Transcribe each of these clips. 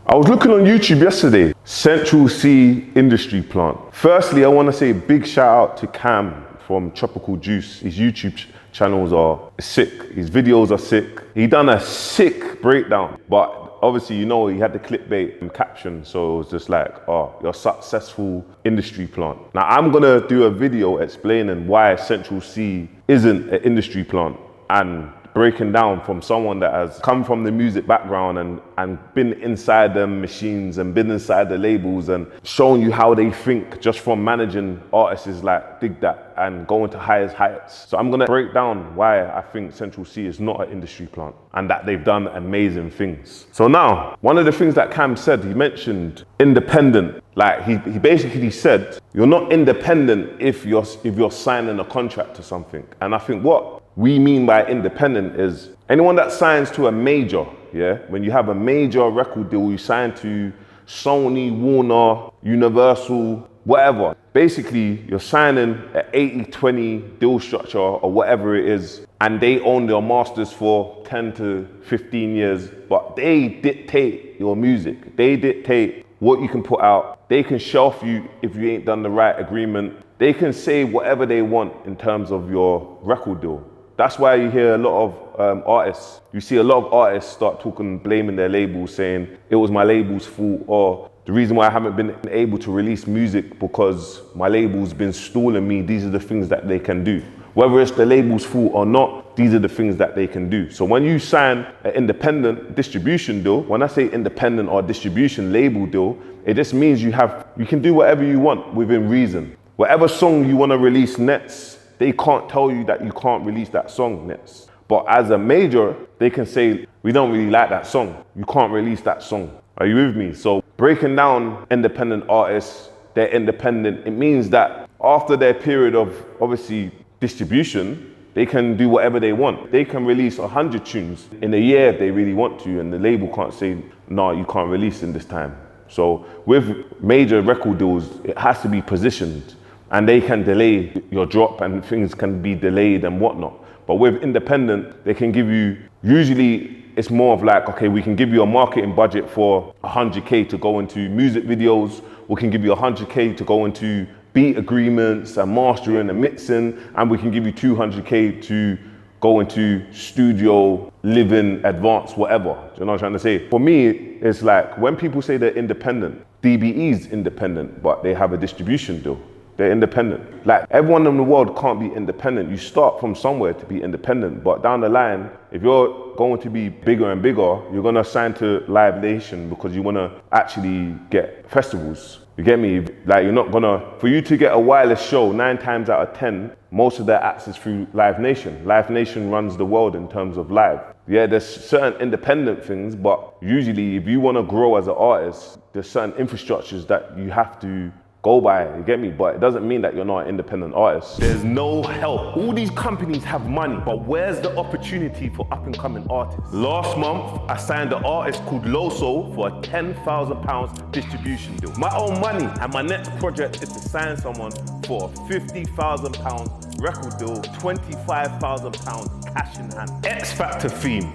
I was looking on YouTube yesterday, Central C industry plant. Firstly, I want to say a big shout out to Cam from Tropical Juice. His YouTube channels are sick. His videos are sick. He done a sick breakdown, but obviously, you know, he had the clickbait and caption, so it was just like, oh, you're a successful industry plant. Now, I'm gonna do a video explaining why Central C isn't an industry plant and breaking down from someone that has come from the music background and been inside the machines and been inside the labels and shown you how they think just from managing artists like Dig That and going to highest heights. So I'm gonna break down why I think Central C is not an industry plant and that they've done amazing things. So now, one of the things that Cam said, he mentioned independent. Like he basically said, you're not independent if you're signing a contract to something. And I think what we mean by independent is anyone that signs to a major, yeah? When you have a major record deal, you sign to Sony, Warner, Universal, whatever. Basically, you're signing an 80-20 deal structure or whatever it is, and they own your masters for 10 to 15 years, but they dictate your music. They dictate what you can put out. They can shelf you if you ain't done the right agreement. They can say whatever they want in terms of your record deal. That's why you hear a lot of artists, you see a lot of artists start talking, blaming their labels, saying it was my label's fault, or the reason why I haven't been able to release music because my label's been stalling me. These are the things that they can do. Whether it's the label's fault or not, these are the things that they can do. So when you sign an independent distribution deal, when I say independent or distribution label deal, it just means you can do whatever you want within reason. Whatever song you want to release next, they can't tell you that you can't release that song next. But as a major, they can say, we don't really like that song. You can't release that song. Are you with me? So breaking down independent artists, they're independent. It means that after their period of, obviously, distribution, they can do whatever they want. They can release 100 tunes in a year if they really want to, and the label can't say, no, you can't release in this time. So with major record deals, it has to be positioned, and they can delay your drop and things can be delayed and whatnot. But with independent, they can give you, usually it's more of like, okay, we can give you a marketing budget for 100K to go into music videos. We can give you 100K to go into beat agreements and mastering and mixing. And we can give you 200K to go into studio, living, advanced, whatever. Do you know what I'm trying to say? For me, it's like when people say they're independent, DBE's independent, but they have a distribution deal. They're independent. Like everyone in the world can't be independent. You start from somewhere to be independent, but down the line, if you're going to be bigger and bigger, you're gonna sign to Live Nation because you wanna actually get festivals. You get me? Like you're not gonna, for you to get a wireless show, 9 times out of 10, most of their access through Live Nation. Live Nation runs the world in terms of live. Yeah, there's certain independent things, but usually if you wanna grow as an artist, there's certain infrastructures that you have to go by, you get me? But it doesn't mean that you're not an independent artist. There's no help. All these companies have money, but where's the opportunity for up and coming artists? Last month, I signed an artist called Loso for a £10,000 distribution deal. My own money, and my next project is to sign someone for a £50,000 record deal, £25,000 cash in hand. X Factor theme.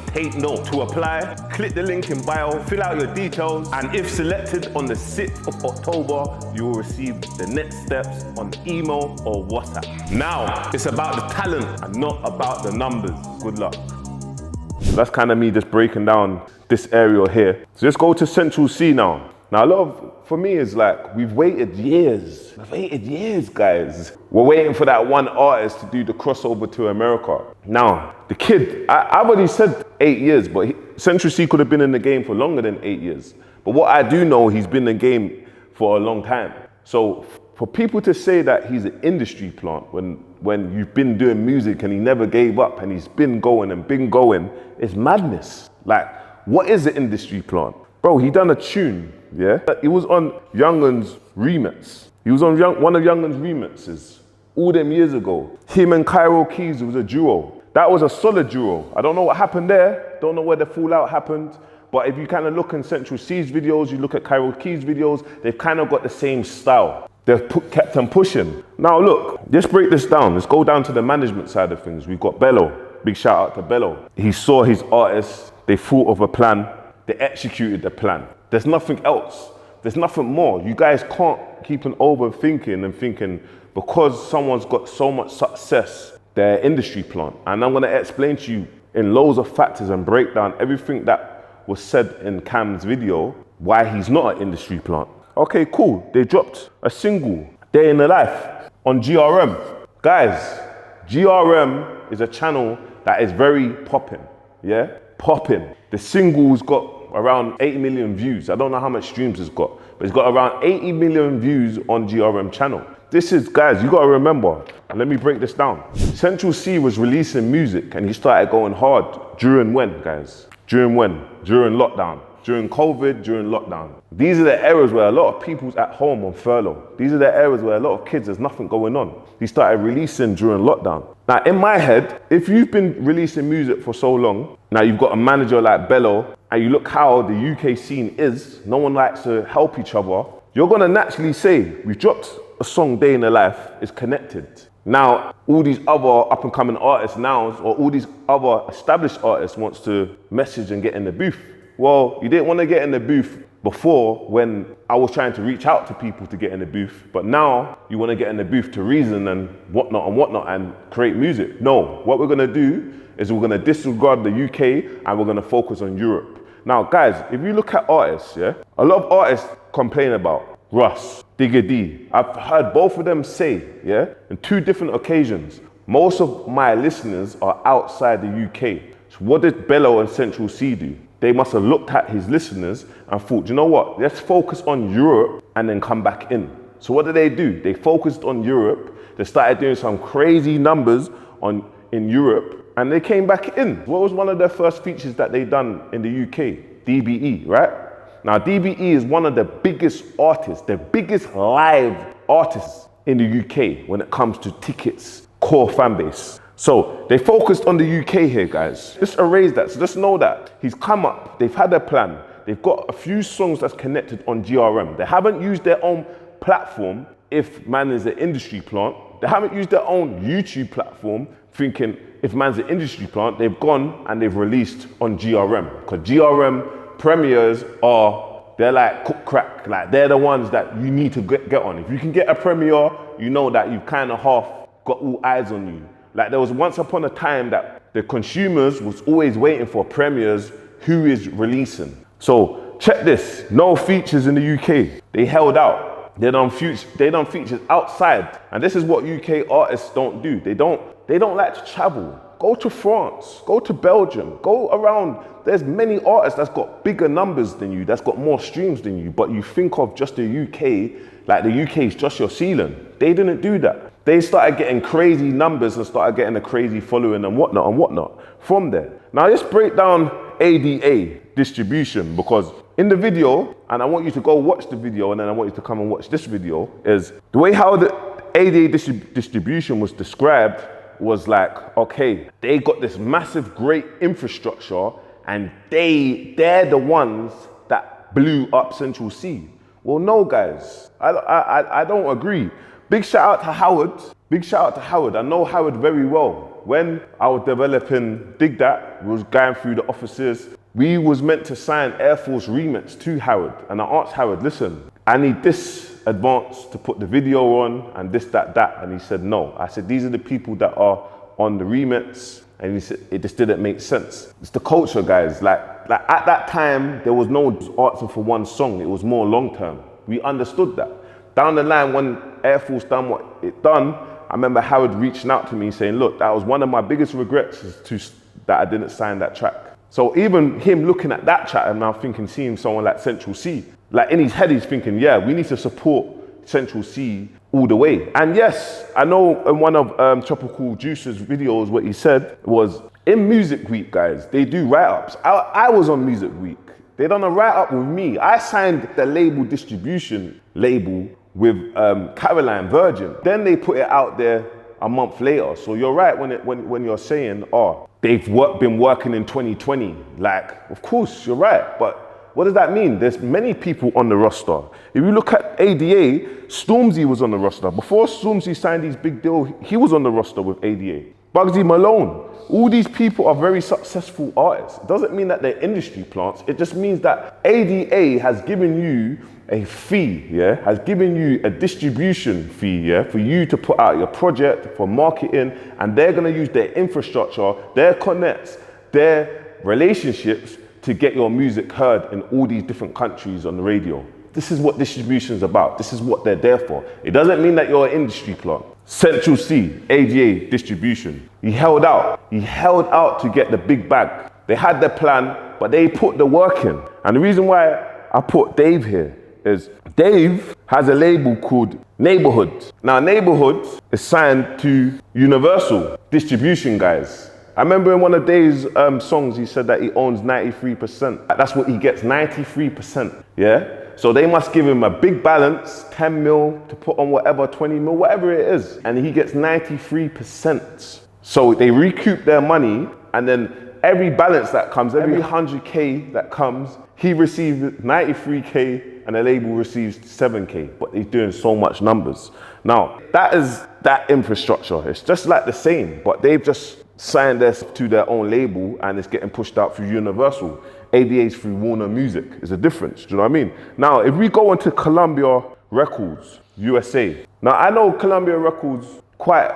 Take note. To apply, click the link in bio, fill out your details, and if selected on the 6th of October, you will receive the next steps on email or WhatsApp. Now, it's about the talent and not about the numbers. Good luck. So that's kind of me just breaking down this area here. So let's go to Central C now. Now, a lot of, for me, is like, we've waited years. We've waited years, guys. We're waiting for that one artist to do the crossover to America. Now, the kid, I've already said 8 years, but Central C could have been in the game for longer than 8 years. But what I do know, he's been in the game for a long time. So for people to say that he's an industry plant when you've been doing music and he never gave up and he's been going, it's madness. Like, what is an industry plant? Bro, he done a tune, yeah? He was on Youngun's remix. He was on one of Youngun's remixes all them years ago. Him and Cairo Keys was a duo. That was a solid duo. I don't know what happened there. Don't know where the fallout happened. But if you kind of look in Central C's videos, you look at Cairo Keys' videos, they've kind of got the same style. They've kept them pushing. Now look, let's break this down. Let's go down to the management side of things. We've got Bello. Big shout out to Bello. He saw his artists. They thought of a plan. They executed the plan. There's nothing else. There's nothing more. You guys can't keep on overthinking and thinking because someone's got so much success, their industry plant. And I'm gonna explain to you in loads of factors and break down everything that was said in Cam's video, why he's not an industry plant. Okay, cool. They dropped a single, Day in the Life, on GRM. Guys, GRM is a channel that is very popping, yeah? Popping. The single's got around 80 million views. I don't know how much streams it's got, but it's got around 80 million views on GRM channel. This is, guys, you gotta remember, and let me break this down. Central C was releasing music and he started going hard during when, guys? During when? During lockdown. During COVID, during lockdown. These are the eras where a lot of people's at home on furlough. These are the eras where a lot of kids, there's nothing going on. He started releasing during lockdown. Now, in my head, if you've been releasing music for so long, now you've got a manager like Bello, and you look how the UK scene is, no one likes to help each other, you're gonna naturally say, we've dropped a song, Day in the Life, is connected. Now, all these other up and coming artists now, or all these other established artists wants to message and get in the booth. Well, you didn't want to get in the booth before when I was trying to reach out to people to get in the booth, but now you want to get in the booth to reason and whatnot and create music. No, what we're going to do is we're going to disregard the UK and we're going to focus on Europe. Now, guys, if you look at artists, yeah, a lot of artists complain about Russ, Digga D. I've heard both of them say, yeah, in 2 different occasions, most of my listeners are outside the UK. So what did Bello and Central C do? They must have looked at his listeners and thought, you know what, let's focus on Europe and then come back in. So what did they do? They focused on Europe. They started doing some crazy numbers in Europe and they came back in. What was one of their first features that they done in the UK? DBE, right? Now DBE is one of the biggest artists, the biggest live artists in the UK when it comes to tickets, core fan base. So they focused on the UK here, guys. Just erase that. So just know that he's come up, they've had a plan. They've got a few songs that's connected on GRM. They haven't used their own platform if man is an industry plant. They haven't used their own YouTube platform thinking if man's an industry plant. They've gone and they've released on GRM. Because GRM premieres they're like cook crack. Like they're the ones that you need to get on. If you can get a premiere, you know that you've kind of half got all eyes on you. Like there was once upon a time that the consumers was always waiting for premieres, who is releasing. So check this, no features in the UK. They held out. They done features outside. And this is what UK artists don't do. They don't like to travel. Go to France, go to Belgium, go around. There's many artists that's got bigger numbers than you, that's got more streams than you, but you think of just the UK, like the UK is just your ceiling. They didn't do that. They started getting crazy numbers and started getting a crazy following and whatnot from there. Now let's break down ADA distribution, because in the video, and I want you to go watch the video and then I want you to come and watch this video, is the way how the ADA distribution was described was like, okay, they got this massive great infrastructure and they're the ones that blew up Central C. Well, no guys, I don't agree. Big shout out to Howard. Big shout out to Howard. I know Howard very well. When I was developing Dig That, we was going through the offices. We was meant to sign Air Force remix to Howard. And I asked Howard, listen, I need this advance to put the video on and this, that. And he said, no. I said, these are the people that are on the remix. And he said, it just didn't make sense. It's the culture, guys. Like at that time, there was no answer for one song. It was more long-term. We understood that. Down the line, when Air Force done what it done, I remember Howard reaching out to me saying, look, that was one of my biggest regrets that I didn't sign that track. So even him looking at that track and now thinking, seeing someone like Central C, like in his head, he's thinking, yeah, we need to support Central C all the way. And yes, I know in one of Tropical Juice's videos, what he said was, in Music Week, guys, they do write-ups. I was on Music Week. They done a write-up with me. I signed the label distribution label with Caroline Virgin. Then they put it out there a month later. So you're right when you're saying, oh, they've been working in 2020. Like, of course, you're right. But what does that mean? There's many people on the roster. If you look at ADA, Stormzy was on the roster. Before Stormzy signed his big deal, he was on the roster with ADA. Bugsy Malone. All these people are very successful artists. It doesn't mean that they're industry plants. It just means that ADA has given you a fee, yeah? Has given you a distribution fee, yeah? For you to put out your project, for marketing, and they're gonna use their infrastructure, their connects, their relationships to get your music heard in all these different countries on the radio. This is what distribution is about. This is what they're there for. It doesn't mean that you're an industry plant. Central C, ADA distribution. He held out. He held out to get the big bag. They had their plan, but they put the work in. And the reason why I put Dave here is Dave has a label called Neighborhood. Now, Neighborhood is signed to Universal Distribution, guys. I remember in one of Dave's songs, he said that he owns 93%. That's what he gets, 93%, yeah? So they must give him a big balance, 10 mil to put on whatever, 20 mil, whatever it is. And he gets 93%. So they recoup their money, and then every balance that comes, every 100K that comes, he receives 93K and the label receives 7K, but he's doing so much numbers. Now, that is that infrastructure. It's just like the same, but they've just signed this to their own label and it's getting pushed out through Universal. ADA's through Warner Music. There's a difference, do you know what I mean? Now, if we go into Columbia Records, USA. Now, I know Columbia Records quite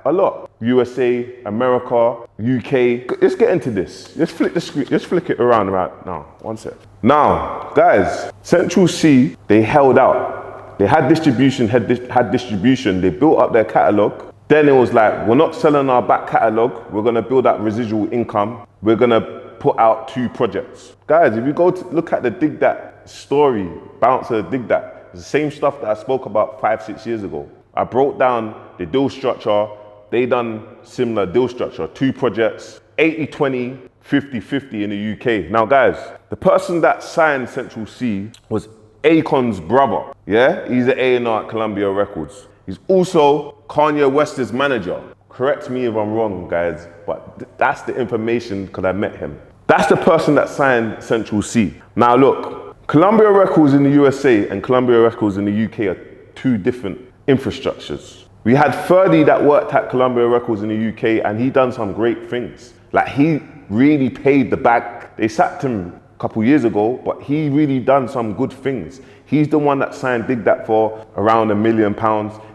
a lot. USA, America, UK. Let's get into this. Let's flip the screen. Let's flick it around right now. One sec. Now, guys, Central C, they held out. They had distribution, had distribution. They built up their catalog. Then it was like, we're not selling our back catalog. We're gonna build up residual income. We're gonna put out 2 projects. Guys, if you go to look at the Dig That story, Bouncer Dig That, it's the same stuff that I spoke about 5-6 years ago. I broke down the deal structure. They done similar deal structure, 2 projects, 80-20, 50-50 in the UK. Now guys, the person that signed Central C was Akon's brother, yeah? He's an A&R at Columbia Records. He's also Kanye West's manager. Correct me if I'm wrong, guys, but that's the information because I met him. That's the person that signed Central C. Now look, Columbia Records in the USA and Columbia Records in the UK are 2 different infrastructures. We had Ferdy that worked at Columbia Records in the UK and he done some great things. Like he really paid the back. They sacked him a couple years ago, but he really done some good things. He's the one that signed Dig That for around £1 million.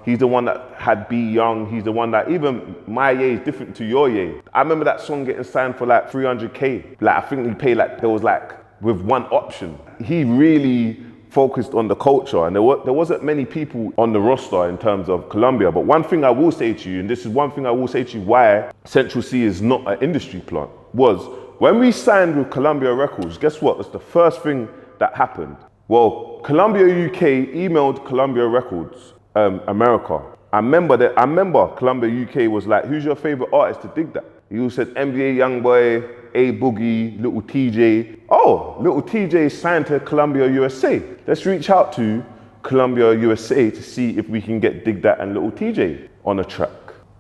He's the one that had Be Young. He's the one that even my Ye is different to your Ye. I remember that song getting signed for like 300K. Like I think he paid like, there was like with one option. He really focused on the culture and there wasn't many people on the roster in terms of Columbia. But one thing I will say to you, and this is one thing I will say to you why Central C is not an industry plant, was when we signed with Columbia Records, guess what? It's the first thing that happened. Well, Columbia UK emailed Columbia Records, America. I remember Columbia UK was like, who's your favorite artist to dig that? He all said NBA Youngboy, A Boogie, Little TJ. Oh, Little TJ signed to Columbia USA. Let's reach out to Columbia USA to see if we can get Dig That and Little TJ on a track.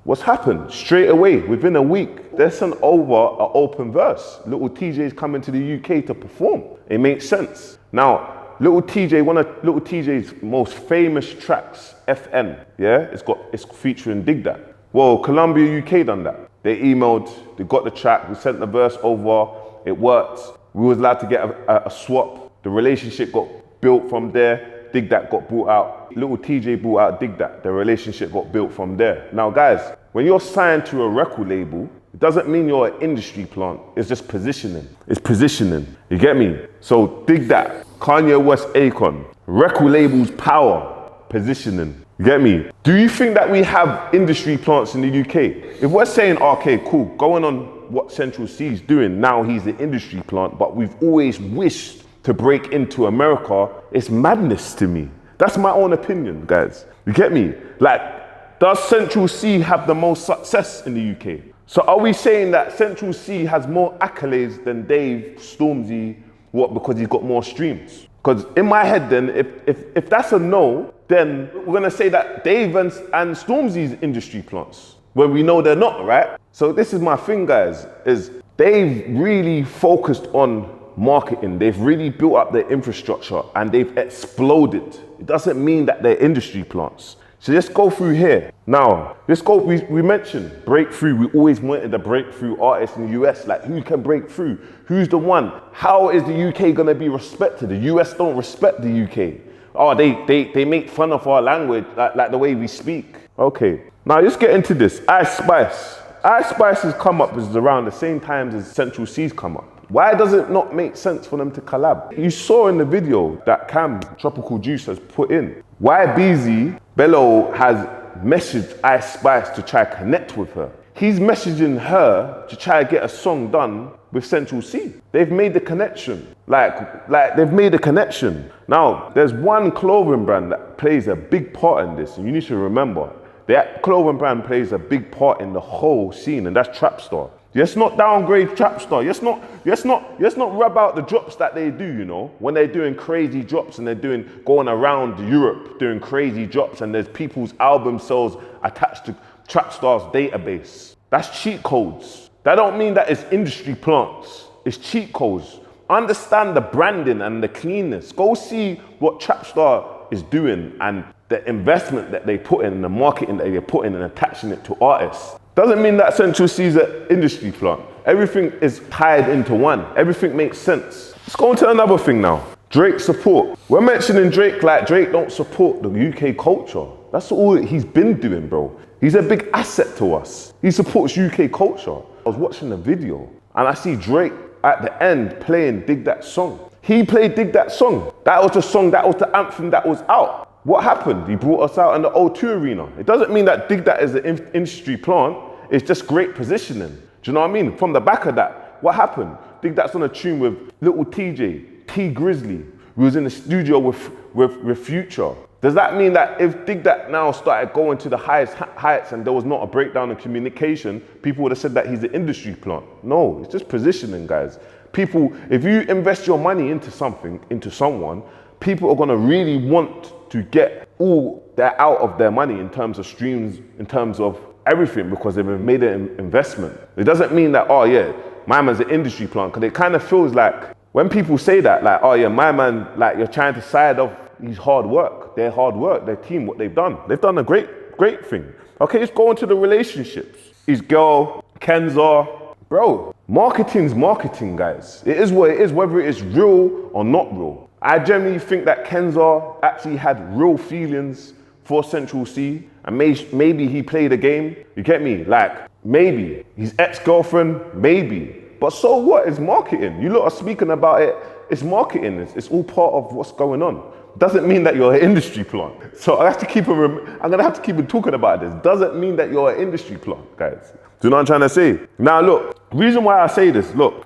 What's happened? Straight away, within a week, they sent over an open verse. Little TJ's coming to the UK to perform. It makes sense. Now, Little TJ, one of Little TJ's most famous tracks, FN, yeah? It's featuring Dig That. Well, Columbia UK done that. They emailed, they got the track, we sent the verse over, it worked. We was allowed to get a swap. The relationship got built from there. Dig That got brought out. Little TJ brought out Dig That. The relationship got built from there. Now guys, when you're signed to a record label, it doesn't mean you're an industry plant. It's just positioning. It's positioning. You get me? So Dig That, Kanye West, Akon, record labels, power, positioning. You get me? Do you think that we have industry plants in the UK? If we're saying, okay, cool, going on what Central C is doing, now he's the industry plant, but we've always wished to break into America, it's madness to me. That's my own opinion, guys. You get me? Like, does Central C have the most success in the UK? So are we saying that Central C has more accolades than Dave, Stormzy, what, because he's got more streams? Because in my head then, if that's a no, then we're gonna say that Dave and Stormzy's industry plants, when we know they're not, right? So this is my thing, guys, is they've really focused on marketing. They've really built up their infrastructure and they've exploded. It doesn't mean that they're industry plants. So let's go through here. Now, we mentioned breakthrough. We always wanted a breakthrough artist in the US. Like, who can break through? Who's the one? How is the UK gonna be respected? The US don't respect the UK. Oh, they make fun of our language, like the way we speak. Okay, now let's get into this. Ice Spice. Ice Spice has come up is around the same time as Central C's come up. Why does it not make sense for them to collab? You saw in the video that Cam, Tropical Juice, has put in. Why BZ, Bello has messaged Ice Spice to try to connect with her. He's messaging her to try to get a song done with Central C. They've made the connection. Like they've made a connection. Now, there's one clothing brand that plays a big part in this, and you need to remember, that clothing brand plays a big part in the whole scene, and that's Trapstar. Let's not downgrade Trapstar. Let's not rub out the drops that they do, you know, when they're doing crazy drops and they're going around Europe doing crazy drops, and there's people's album sales attached to Trapstar's database. That's cheat codes. That don't mean that it's industry plants. It's cheat codes. Understand the branding and the cleanness. Go see what Trapstar is doing and the investment that they put in, the marketing that they put in, and attaching it to artists. Doesn't mean that Central C's an industry plant. Everything is tied into one. Everything makes sense. Let's go on to another thing now. Drake support. We're mentioning Drake like Drake don't support the UK culture. That's all he's been doing, bro. He's a big asset to us. He supports UK culture. I was watching the video and I see Drake at the end playing Dig That Song. He played Dig That Song. That was the song, that was the anthem that was out. What happened? He brought us out in the O2 Arena. It doesn't mean that Dig That is an industry plant. It's just great positioning. Do you know what I mean? From the back of that, what happened? Dig That's on a tune with Little TJ, T Grizzly. We was in the studio with Future. Does that mean that if Dig That now started going to the highest heights and there was not a breakdown in communication, people would have said that he's an industry plant? No, it's just positioning, guys. People, if you invest your money into something, into someone, people are gonna really want to get all they're out of their money in terms of streams, in terms of everything, because they've made an investment. It doesn't mean that, oh yeah, my man's an industry plant, because it kind of feels like when people say that, like, oh yeah, my man, like you're trying to side off his hard work, their team, what they've done. They've done a great thing. Okay, let's go into the relationships. His girl, Kenza, bro, marketing's marketing, guys. It is what it is, whether it is real or not real. I genuinely think that Kenza actually had real feelings for Central C, and maybe he played a game. You get me? Like, maybe. His ex-girlfriend, maybe. But so what? It's marketing. You lot are speaking about it. It's marketing. It's all part of what's going on. Doesn't mean that you're an industry plant. So I'm gonna have to keep talking about this. Doesn't mean that you're an industry plant, guys. Do you know what I'm trying to say? Now look, reason why I say this, look,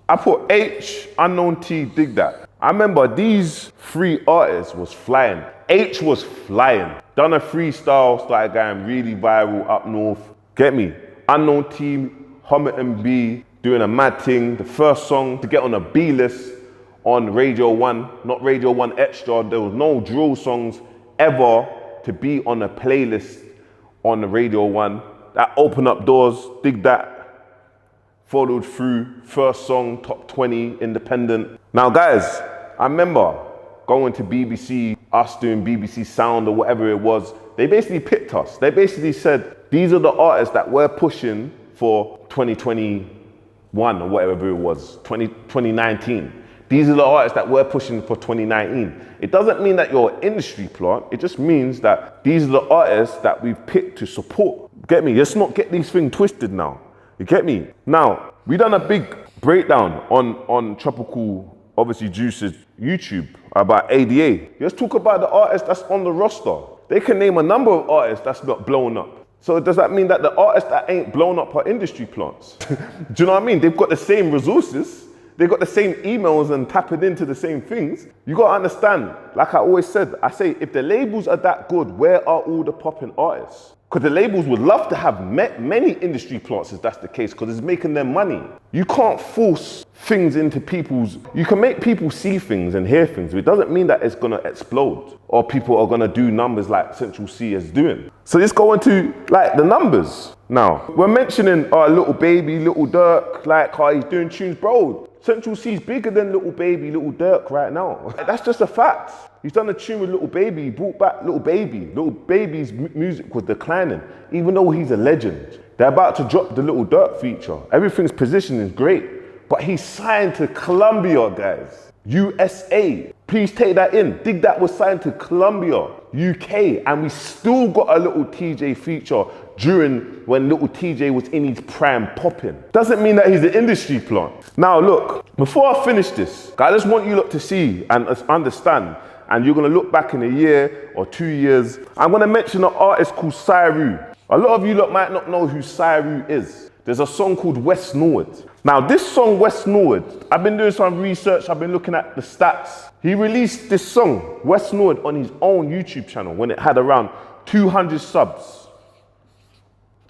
I put H, Unknown T, Dig That. I remember these three artists was flying. H was flying. Done a freestyle, started going really viral up north. Get me? Unknown T, Hommit and B, doing a mad thing. The first song to get on a B list on Radio 1, not Radio 1 Extra. There was no drill songs ever to be on a playlist on the Radio 1. That opened up doors. Dig That. Followed through, first song, top 20, independent. Now guys, I remember going to BBC, us doing BBC Sound or whatever it was. They basically picked us. They basically said, these are the artists that we're pushing for 2021 or whatever it was, 2019. These are the artists that we're pushing for 2019. It doesn't mean that you're an industry plant. It just means that these are the artists that we've picked to support. Get me? Let's not get these things twisted now. You get me? Now, we done a big breakdown on Tropical, obviously Juice's YouTube about ADA. Let's talk about the artists that's on the roster. They can name a number of artists that's not blown up. So does that mean that the artists that ain't blown up are industry plants? Do you know what I mean? They've got the same resources. They've got the same emails and tapping into the same things. You gotta understand, like I always said, I say, if the labels are that good, where are all the popping artists? Because the labels would love to have many industry plants if that's the case, because it's making them money. You can't force things into you can make people see things and hear things, but it doesn't mean that it's gonna explode or people are gonna do numbers like Central C is doing. So let's go into like the numbers. Now, we're mentioning our Little Baby, Little Dirk, like how he's doing tunes, bro. Central C's bigger than Little Baby, Little Dirk right now. That's just a fact. He's done a tune with Little Baby, he brought back Little Baby. Little Baby's music was declining, even though he's a legend. They're about to drop the Little Dirk feature. Everything's positioning is great, but he's signed to Columbia, guys. USA. Please take that in. Dig That was signed to Columbia, UK, and we still got a Little TJ feature during when Little TJ was in his prime popping. Doesn't mean that he's an industry plant. Now look, before I finish this, I just want you lot to see and understand, and you're gonna look back in a year or 2 years, I'm gonna mention an artist called Cyru. A lot of you lot might not know who Cyru is. There's a song called West Norwood. Now this song, West Norwood, I've been doing some research, I've been looking at the stats. He released this song, West Norwood, on his own YouTube channel when it had around 200 subs.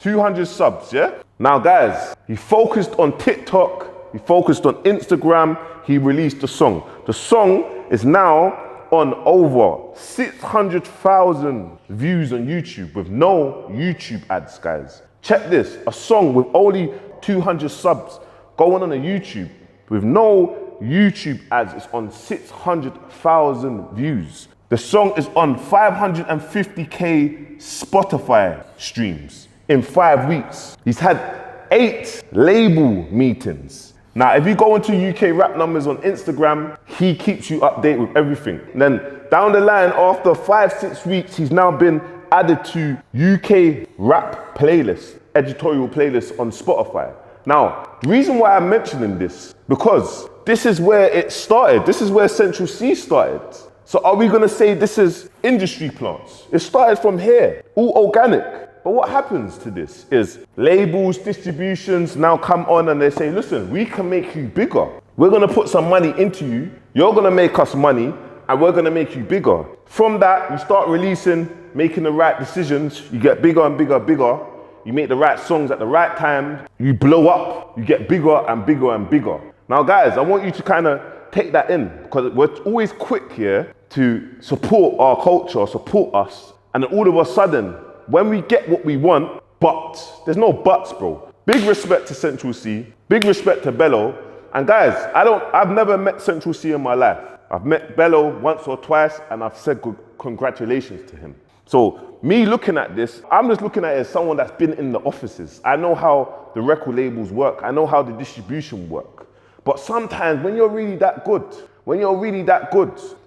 200 subs, yeah? Now guys, he focused on TikTok, he focused on Instagram, he released the song. The song is now on over 600,000 views on YouTube with no YouTube ads, guys. Check this, a song with only 200 subs going on a YouTube with no YouTube ads is on 600,000 views. The song is on 550k Spotify streams in 5 weeks. He's had 8 label meetings. Now, if you go into UK rap numbers on Instagram, he keeps you updated with everything. And then down the line, after 5-6 weeks, he's now been added to UK rap playlist, editorial playlist on Spotify. Now, the reason why I'm mentioning this, because this is where it started. This is where Central C started. So are we gonna say this is industry plants? It started from here, all organic. But what happens to this is labels, distributions now come on and they say, listen, we can make you bigger. We're gonna put some money into you. You're gonna make us money and we're gonna make you bigger. From that, you start releasing, making the right decisions. You get bigger and bigger, bigger. You make the right songs at the right time. You blow up, you get bigger and bigger and bigger. Now guys, I want you to kind of take that in because we're always quick here to support our culture, support us. And then all of a sudden, when we get what we want, but there's no buts, bro. Big respect to Central C, big respect to Bello. And guys, I've never met Central C in my life. I've met Bello once or twice and I've said congratulations to him. So me looking at this, I'm just looking at it as someone that's been in the offices. I know how the record labels work. I know how the distribution work. But sometimes when you're really that good,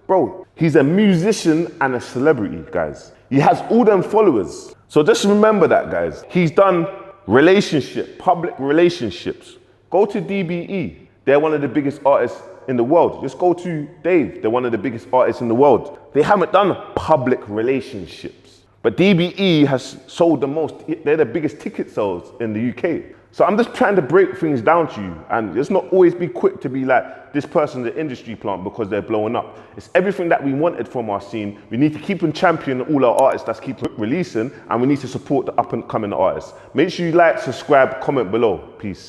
bro, he's a musician and a celebrity, guys. He has all them followers. So just remember that, guys. He's done public relationships. Go to DBE. They're one of the biggest artists in the world. Just go to Dave. They're one of the biggest artists in the world. They haven't done public relationships. But DBE has sold the most. They're the biggest ticket sales in the UK. So I'm just trying to break things down to you and just not always be quick to be like, this person's an industry plant because they're blowing up. It's everything that we wanted from our scene. We need to keep on championing all our artists that's keep releasing and we need to support the up and coming artists. Make sure you like, subscribe, comment below. Peace.